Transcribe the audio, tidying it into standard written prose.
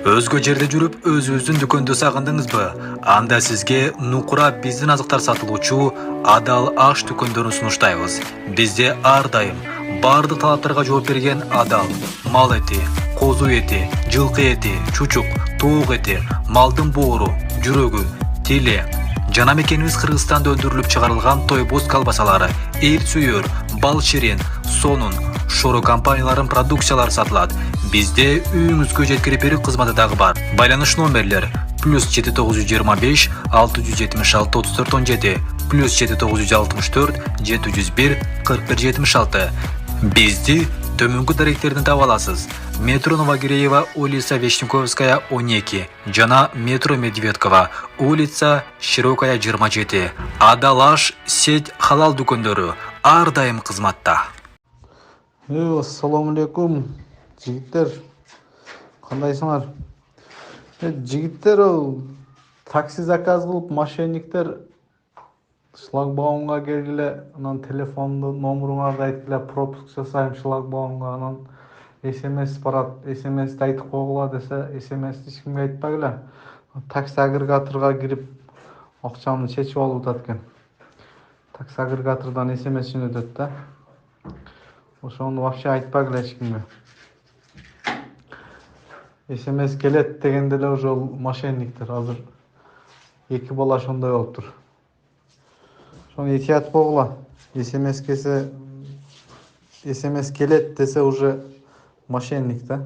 Өзгө жерде жүрүп, өзүңүздүн дүкөндө сагындыңызбы? Анда сизге Нукура биздин азыктар сатылуучу Адал аш дүкөндөрүн сунуштайбыз. Бизде ар дайым бардык талаптарга жооп берген Адал, мал эти, козу эти, жылкы эти, чучук, тоок эти, малдын боору, жүрөгү, тили. Жана мекенибиз Кыргызстанда өндүрүлүп чыгарылган тойбоз колбасалары, эр сүйөр, бал ширин, сонун, шоро компанияларын продукциялары сатылат. Бизде үйүңүзгө жеткирип берүү кызматы дагы бар. Байланыш номерлер +7925 676 3417 +7964 701 4176. Бизди төмөнкү даректерден таба аласыз. Метро Новогиреева, улица Вишневковская 12 жана метро Медведкова, улица Широкая 27. Адал аш сеть халал дүкөндөрү ар дайым кызматта. Ассаламу алейкум жигиттер, кандайсыңар? Жигиттер, ол такси заказ кылып мошенниктер шлагбаумга келгиле, анан телефонду номеруңарды айткыле, пропуск жасайм шлагбаумга, анан смс барат, смсти айтып койгула десе, смсти эч кимге айтпагыла. Такси агрегаторго кирип акчамды чечип алып атат экен. Такси агрегатордон смс жөнөтөт да. Ошону вообще айтпагыла эч кимге. СМС келет дегенде эле уже мошенниктер. Азыр эки бала ошондой болуптур. Ошону этият болгула. СМС келет десе уже мошенник да.